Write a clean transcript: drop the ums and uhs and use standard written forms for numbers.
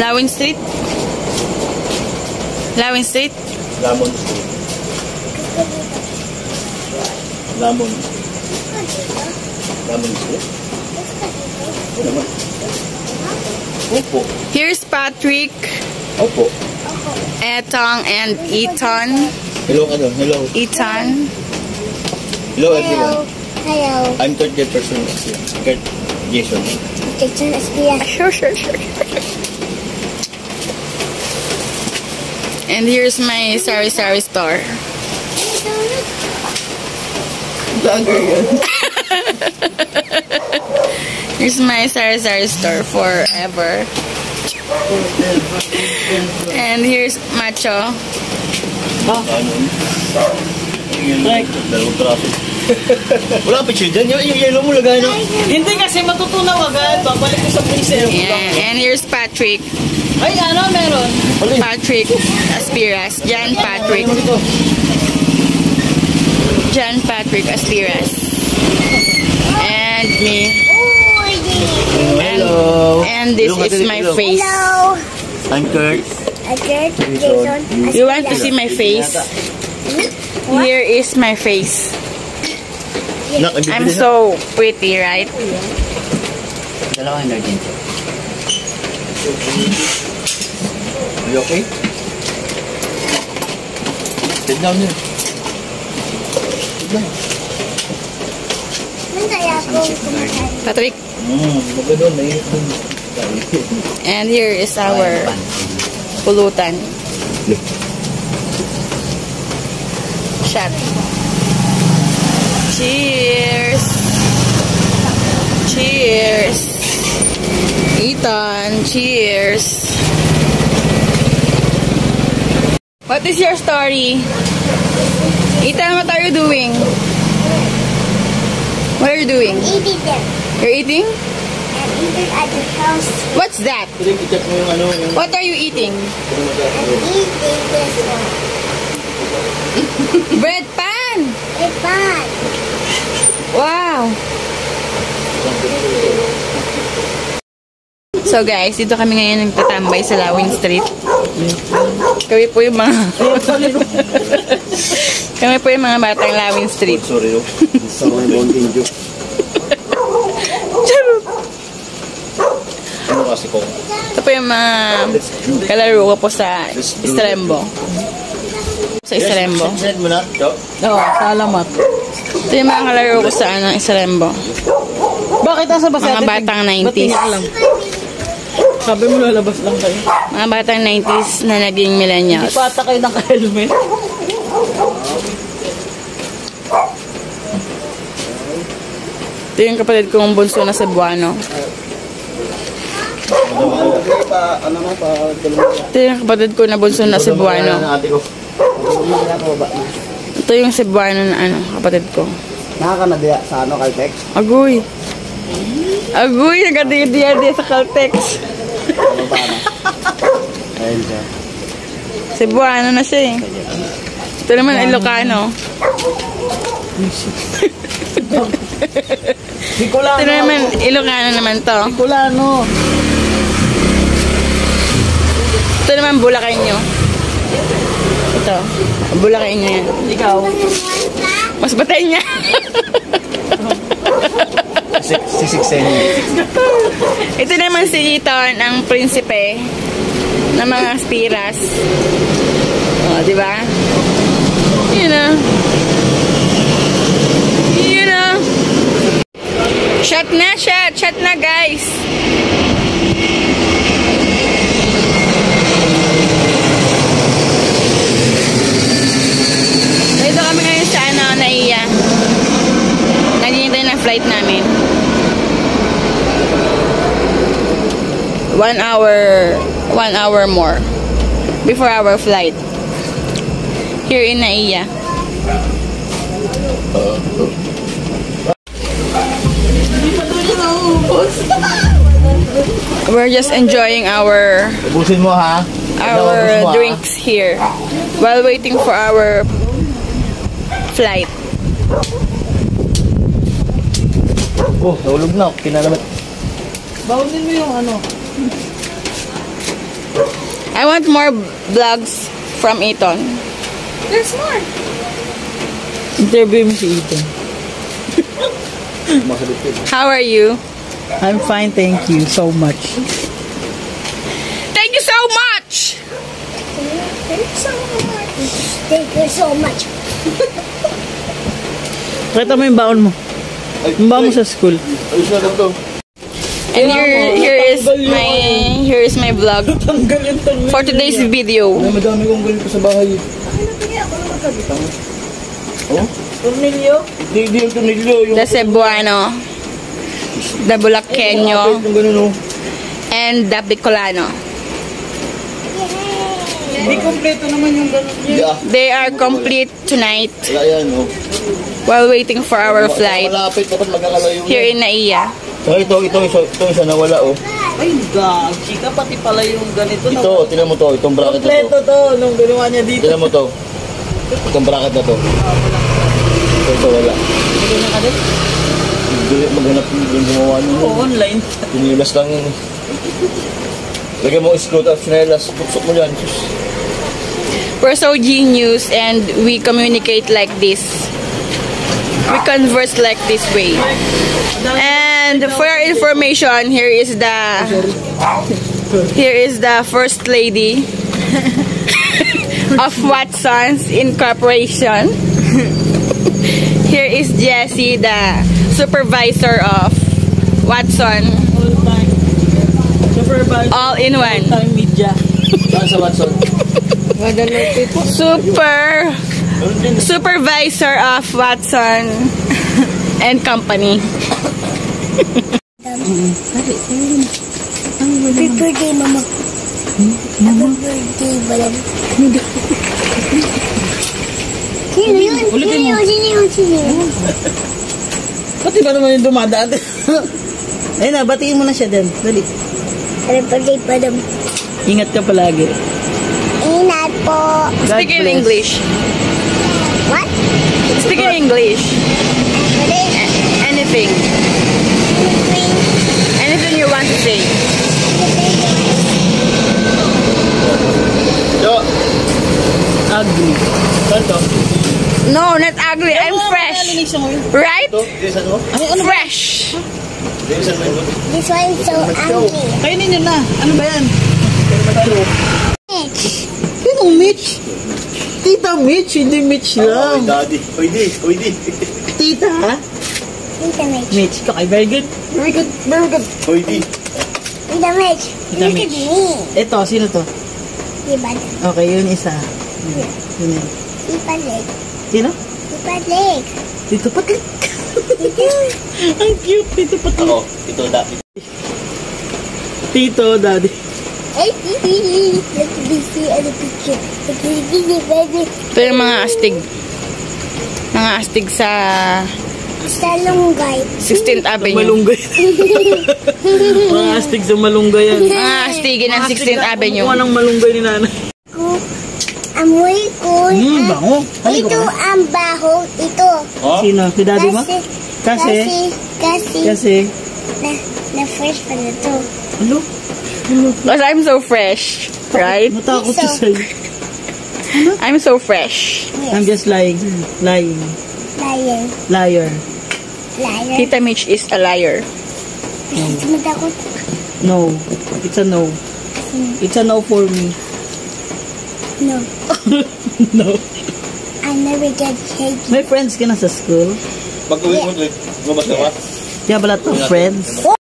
Lawin Street? Lawin Street? Lamon Street. Lamon. Lamon Street? Ano naman? Opo. Here's Patrick. Opo. Etong and Ethan. Hello, ano? Hello. Ethan. Hello, everyone. Hello. I'm third year person. Kurt Jason. Jason Espias. Sure. And here's my sari-sari store. Vlogger yun. Here's my sari-sari store forever. And here's Macho. Dalawang traso. Wala pa siya dyan. Yung yellow mo lagay na. Hindi kasi matutunaw agad. Babalik ko sa freezer. And here's Patrick. Ay, ano meron? Patrick Aspiras. John Patrick. John Patrick Aspiras. And me. Hello. And this is my face. Hello. I'm Kurt. Kurt Jason. You want to see my face? Here is my face. I'm so pretty, right? Dalawa na din. Are you okay? Sit down here. Sit down. Patrick. Magandang naiit dun. And here is our pulutan. Shot. Cheers. Cheers. Ethan, cheers. What is your story? Ethan, what are you doing? What are you doing? Eating them. You're eating? I'm eating at the house. What's that? What are you eating? I'm eating this one. Bread pan! It's fun. Wow! So guys, dito kami ngayon nagtatambay sa Lawin Street. Kami po yung mga kami po yung mga batang Lawin Street. Sorry, no? Sorry, Mountain Dew. Charot! Ano kasi ko? Ito po yung mga kalaro ko po sa Estrembo. Sa Estrembo. Send mo na, Chok. Oo, salamat. Ito yung mga kalaro ko sa Estrembo. Bakit nasa basa? Mga batang 90s. Ba't hindi alam? Sabi mo lalabas lang kayo. Mga batang 90s na naging millennials. Hindi pa ata kayo naka-helmet. Ito yung kapatid kong bunso na Cebuano. Ito yung kapatid ko na bunso na Cebuano. Ito yung Cebuano na kapatid ko. Nakakanadiya sa Caltex? Agoy. Agoy, nagadiya sa Caltex. Ayun siya. Cebuano na siya eh. Ito naman Ilocano. Bicolano. Ito naman Ilocano naman to. Bicolano. Ito naman Bulacanyo. Ito. Bulacanyo yan. Ikaw. Mas batay niya. Sisiksen. Ito naman si Ethan, ang prinsipe ng mga Aspiras. O, diba? You know. You know. Shot na, shot. Shot na, guys. Dito kami ngayon sa Naiya. Naghihintay ng flight namin. 1 hour more before our flight here in Naiya. We're just enjoying our Ubusin mo, ha? drinks here while waiting for our flight. Oh, nahulog na. Kinalamat. Bawalin mo yung ano. want more vlogs from Ethan. There's more. Interview mo si Ethan. How are you? I'm fine, thank you so much. Thank you so much! Thank you so much. Thank you so much. Pakita mo yung baon mo. Yung baon mo sa school. Ayos na lang to. And here is my vlog Tanggal yung tanggal. for today's video. Madami kong ganito sa bahay. Oh? Tornilyo? Hindi yung tunilyo. Yung The Cebuano, the Bulaqueño, yung ganun, oh. and the Bicolano. Hindi kompleto naman yung ganun niya. Yeah. They are complete tonight Wala yan, oh. while waiting for our flight Malapit, dapat magkakalayo. here in Naiya. So, ito isa nawala, oh. Ay, gag. Chika, pati pala yung ganito. Ito, tinan mo to. Itong bracket na Kompleto to. to, nung ginawa niya dito. Tinan mo to. Itong bracket na to. Ito, wala. Hindi na ka din? Hindi, maghanap yung gumawa nyo. Oo, online. Pinilas lang yun. Lagyan mo screw tapos sinelas. Puksok mo yan. We're so genius and we communicate like this. We converse like this way. And for your information, here is the first lady of Watson's Incorporation. Here is Jessie, the supervisor of Watson. All in one. Time media. Saan sa Watson? Supervisor of Watson and Company. Happy birthday, Mama. Happy birthday, Balam. Sino yun? Ulitin mo. Sino yun? Pati ba naman yung dumadaan? Ayun na, batiin mo na siya din. Dali. Happy birthday, Balam. Ingat ka palagi. Ingat po. Speak in bless. English. What? Speak in English. Anything. Anything you want to say. Yo! Ugly. Saan to? No, not ugly. I'm fresh. Right? Ito? Ilisan mo? Fresh. Ilisan mo yun. This one is so ugly. Kainin nyo na. Ano ba yan? Mitch. Sinong Mitch? Tita Mitch, hindi Mitch Oy, lang. daddy. Pwede. Tita, ha? Tita Mitch. Mitch. Okay, very good. Very good. Very good. Pwede. Tita Mitch. Tita Look at Mitch. me. Ito, sino to? Diba? Okay, yun isa. Yun yun. Tita Leg. Sino? Tita Leg. Tito Patlik. Tita. Ang cute, Tito Patlik. Ako. Ito, daddy. Tito, daddy. Hey, Titi. Let me see on the picture. Titi, baby. Ito yung mga astig. Mga astig sa Sa lunggay. 16th Avenue. Malunggay. Mga astig sa malunggay yan. Mga astigin ng 16th Avenue. Kumuha ng malunggay ni nanay. Amoy ko. Bango. Ito ang baho. Ito. Oh? Sino? Si daddy mo? Kasi na fresh pa na to. Ano? Because I'm so fresh. Right? Natakot siya sa'yo. I'm so fresh. I'm just lying. Lying. Liar. Liar. Liar. Tita Mitch is a liar. Matakot. No. It's a no. It's a no for me. No. No. I never get cake. May friends ka na sa school? Pag-uwi mo, lumabas ka ba? Kaya pala to, friends.